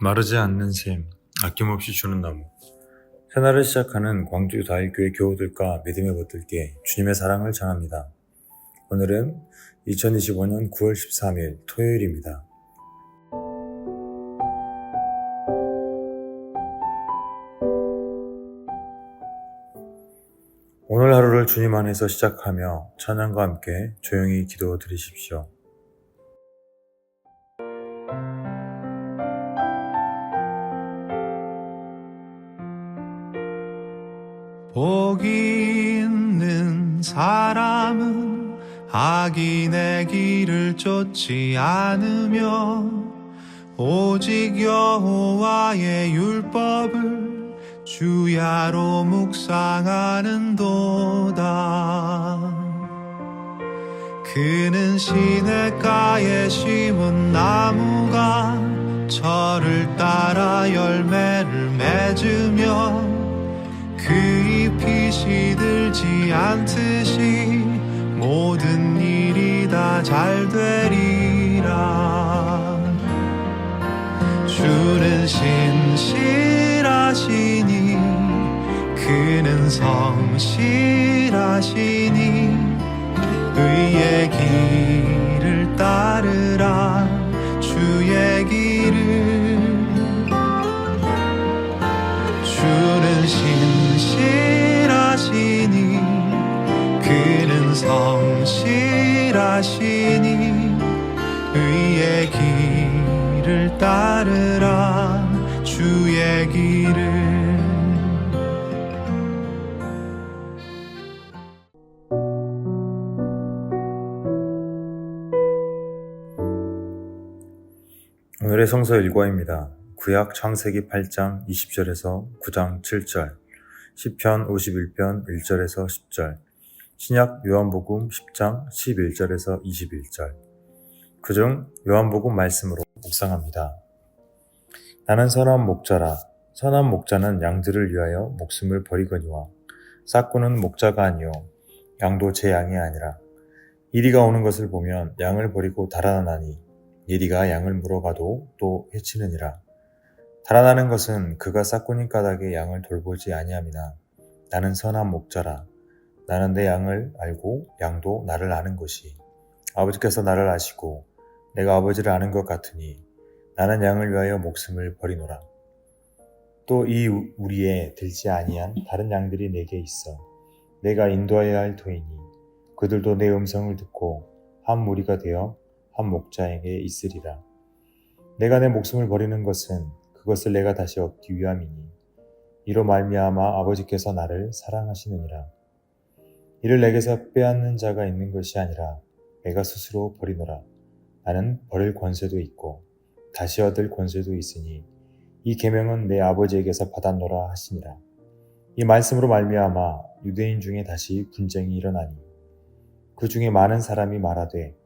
마르지 않는 샘, 아낌없이 주는 나무. 새날을 시작하는 광주 다일교회 교우들과 믿음의 벗들께 주님의 사랑을 전합니다. 오늘은 2025년 9월 13일 토요일입니다. 오늘 하루를 주님 안에서 시작하며 찬양과 함께 조용히 기도 드리십시오. 복이 있는 사람은 악인의 길을 쫓지 않으며 오직 여호와의 율법을 주야로 묵상하는도다. 그는 시냇가에 심은 나무가 철을 따라 열매를 맺으며 그 잎이 시들지 않듯이 모든 일이 다 잘되리라. 주는 신실하시니 그는 성실하시니 의의 길을 따르라. 주의 길을 주는 신실하시니 그는 성실하시니 의의 길을 따르라. 주의 길을 오늘의 성서 일과입니다. 구약 창세기 8장 20절에서 9장 7절, 시편 51편 1절에서 10절, 신약 요한복음 10장 11절에서 21절. 그중 요한복음 말씀으로 묵상합니다. 나는 선한 목자라. 선한 목자는 양들을 위하여 목숨을 버리거니와 싹구는 목자가 아니요 양도 제 양이 아니라. 이리가 오는 것을 보면 양을 버리고 달아나니 이리가 양을 물어가도 또 해치느니라. 달아나는 것은 그가 싹구니 까닭에 양을 돌보지 아니함이나 나는 선한 목자라. 나는 내 양을 알고 양도 나를 아는 것이 아버지께서 나를 아시고 내가 아버지를 아는 것 같으니 나는 양을 위하여 목숨을 버리노라. 또 이 우리에 들지 아니한 다른 양들이 내게 있어 내가 인도하여야 할 터이니 그들도 내 음성을 듣고 한 무리가 되어 한 목자에게 있으리라. 내가 내 목숨을 버리는 것은 그것을 내가 다시 얻기 위함이니 이로 말미암아 아버지께서 나를 사랑하시느니라. 이를 내게서 빼앗는 자가 있는 것이 아니라 내가 스스로 버리노라. 나는 버릴 권세도 있고 다시 얻을 권세도 있으니 이 계명은 내 아버지에게서 받았노라 하시니라. 이 말씀으로 말미암아 유대인 중에 다시 분쟁이 일어나니 그 중에 많은 사람이 말하되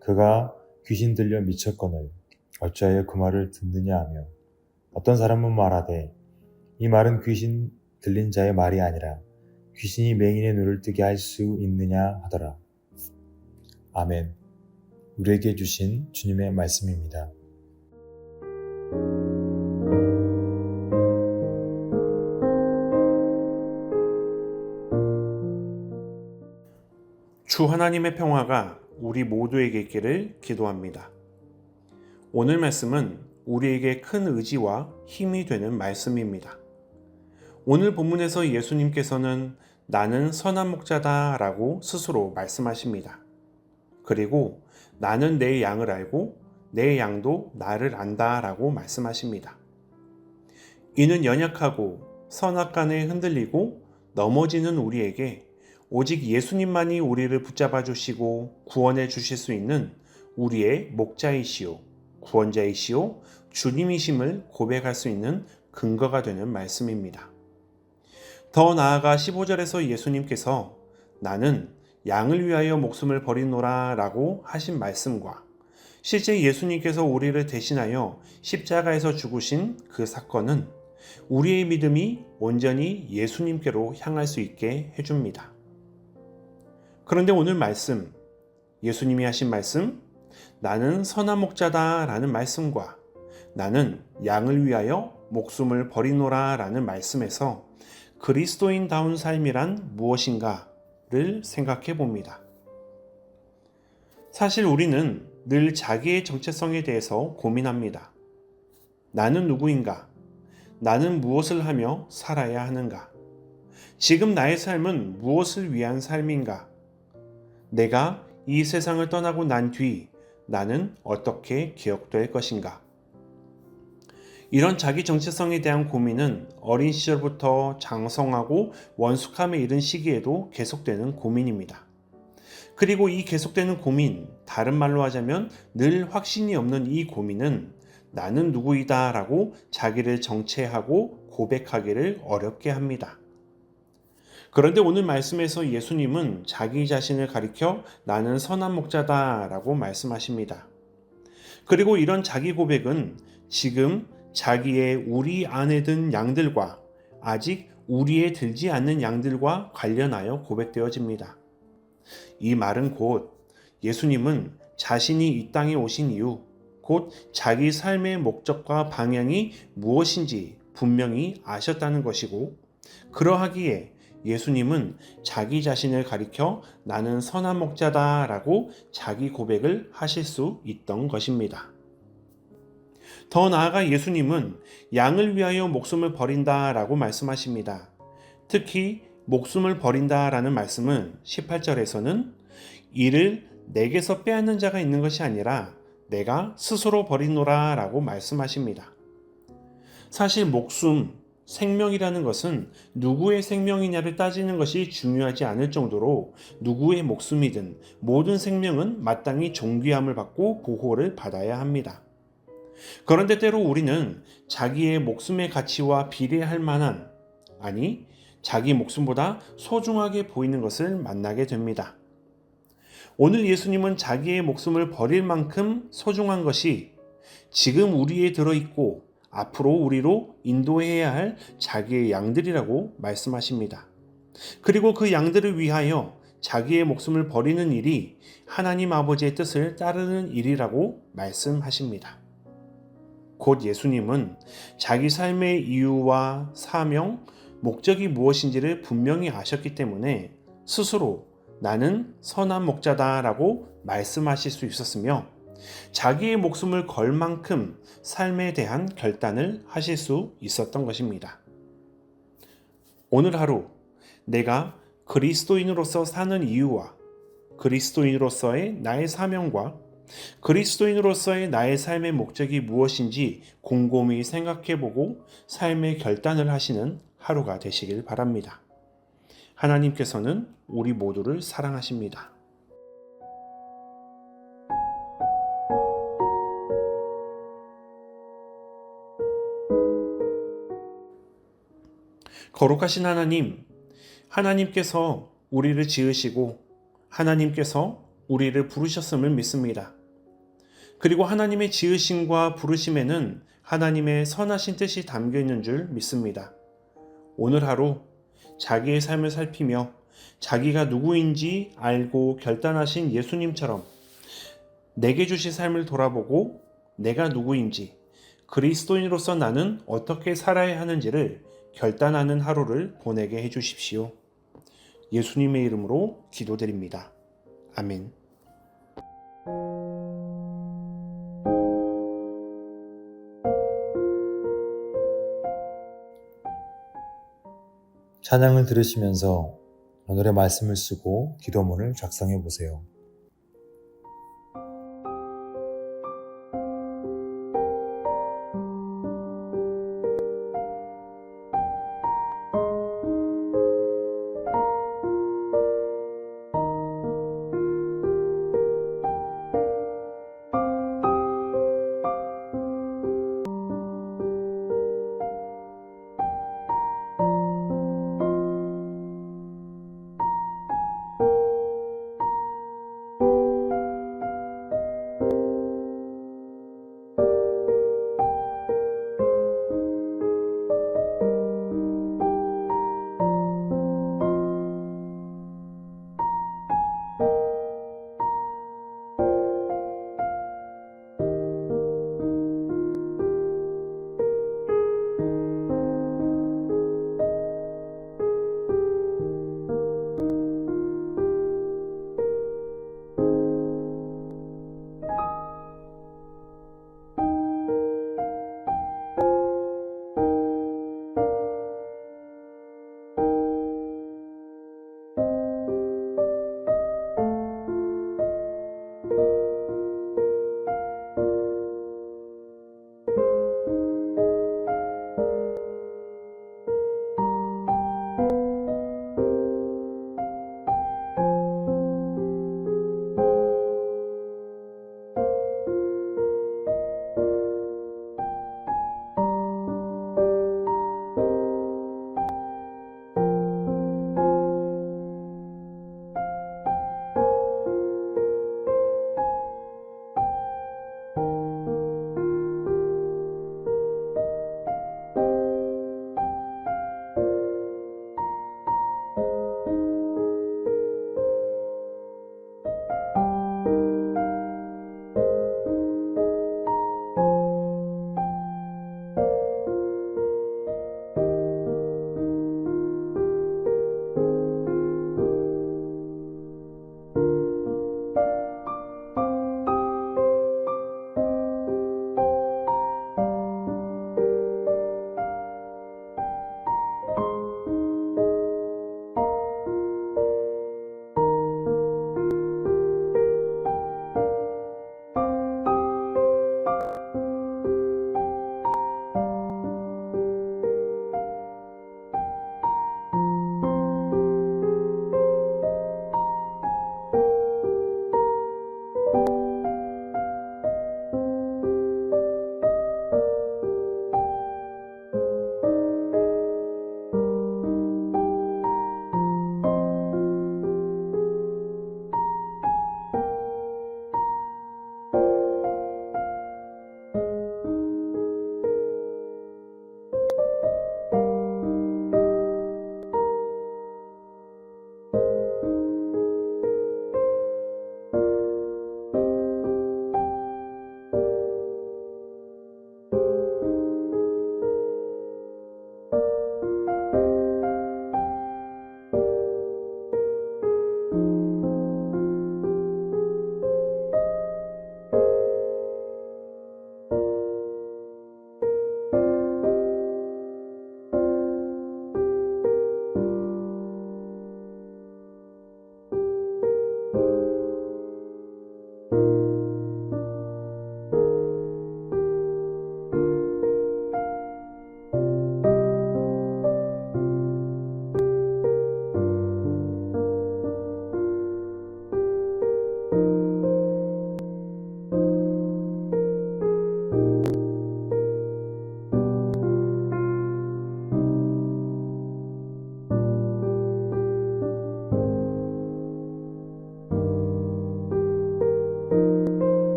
그가 귀신 들려 미쳤거늘 어찌하여 그 말을 듣느냐 하며 어떤 사람은 말하되 이 말은 귀신 들린 자의 말이 아니라 귀신이 맹인의 눈을 뜨게 할 수 있느냐 하더라. 아멘. 우리에게 주신 주님의 말씀입니다. 주 하나님의 평화가 우리 모두에게 있기를 기도합니다. 오늘 말씀은 우리에게 큰 의지와 힘이 되는 말씀입니다. 오늘 본문에서 예수님께서는 나는 선한 목자다 라고 스스로 말씀하십니다. 그리고 나는 내 양을 알고 내 양도 나를 안다 라고 말씀하십니다. 이는 연약하고 선악간에 흔들리고 넘어지는 우리에게 오직 예수님만이 우리를 붙잡아 주시고 구원해 주실 수 있는 우리의 목자이시오, 구원자이시오, 주님이심을 고백할 수 있는 근거가 되는 말씀입니다. 더 나아가 15절에서 예수님께서 나는 양을 위하여 목숨을 버리노라 라고 하신 말씀과 실제 예수님께서 우리를 대신하여 십자가에서 죽으신 그 사건은 우리의 믿음이 온전히 예수님께로 향할 수 있게 해줍니다. 그런데 오늘 말씀, 예수님이 하신 말씀, 나는 선한 목자다 라는 말씀과 나는 양을 위하여 목숨을 버리노라 라는 말씀에서 그리스도인다운 삶이란 무엇인가를 생각해 봅니다. 사실 우리는 늘 자기의 정체성에 대해서 고민합니다. 나는 누구인가? 나는 무엇을 하며 살아야 하는가? 지금 나의 삶은 무엇을 위한 삶인가? 내가 이 세상을 떠나고 난 뒤 나는 어떻게 기억될 것인가? 이런 자기 정체성에 대한 고민은 어린 시절부터 장성하고 원숙함에 이른 시기에도 계속되는 고민입니다. 그리고 이 계속되는 고민, 다른 말로 하자면 늘 확신이 없는 이 고민은 나는 누구이다 라고 자기를 정체하고 고백하기를 어렵게 합니다. 그런데 오늘 말씀에서 예수님은 자기 자신을 가리켜 나는 선한 목자다 라고 말씀하십니다. 그리고 이런 자기 고백은 지금 자기의 우리 안에 든 양들과 아직 우리에 들지 않는 양들과 관련하여 고백되어집니다. 이 말은 곧 예수님은 자신이 이 땅에 오신 이유, 곧 자기 삶의 목적과 방향이 무엇인지 분명히 아셨다는 것이고, 그러하기에 예수님은 자기 자신을 가리켜 나는 선한 목자다 라고 자기 고백을 하실 수 있던 것입니다. 더 나아가 예수님은 양을 위하여 목숨을 버린다 라고 말씀하십니다. 특히 목숨을 버린다 라는 말씀은 18절에서는 이를 내게서 빼앗는 자가 있는 것이 아니라 내가 스스로 버리노라 라고 말씀하십니다. 사실 목숨, 생명이라는 것은 누구의 생명이냐를 따지는 것이 중요하지 않을 정도로 누구의 목숨이든 모든 생명은 마땅히 존귀함을 받고 보호를 받아야 합니다. 그런데 때로 우리는 자기의 목숨의 가치와 비례할 만한, 아니 자기 목숨보다 소중하게 보이는 것을 만나게 됩니다. 오늘 예수님은 자기의 목숨을 버릴 만큼 소중한 것이 지금 우리에 들어있고 앞으로 우리로 인도해야 할 자기의 양들이라고 말씀하십니다. 그리고 그 양들을 위하여 자기의 목숨을 버리는 일이 하나님 아버지의 뜻을 따르는 일이라고 말씀하십니다. 곧 예수님은 자기 삶의 이유와 사명, 목적이 무엇인지를 분명히 아셨기 때문에 스스로 나는 선한 목자다라고 말씀하실 수 있었으며 자기의 목숨을 걸 만큼 삶에 대한 결단을 하실 수 있었던 것입니다. 오늘 하루 내가 그리스도인으로서 사는 이유와 그리스도인으로서의 나의 사명과 그리스도인으로서의 나의 삶의 목적이 무엇인지 곰곰이 생각해보고 삶의 결단을 하시는 하루가 되시길 바랍니다. 하나님께서는 우리 모두를 사랑하십니다. 거룩하신 하나님, 하나님께서 우리를 지으시고 하나님께서 우리를 부르셨음을 믿습니다. 그리고 하나님의 지으심과 부르심에는 하나님의 선하신 뜻이 담겨 있는 줄 믿습니다. 오늘 하루 자기의 삶을 살피며 자기가 누구인지 알고 결단하신 예수님처럼 내게 주신 삶을 돌아보고 내가 누구인지 그리스도인으로서 나는 어떻게 살아야 하는지를 결단하는 하루를 보내게 해주십시오. 예수님의 이름으로 기도드립니다. 아멘. 찬양을 들으시면서 오늘의 말씀을 쓰고 기도문을 작성해 보세요.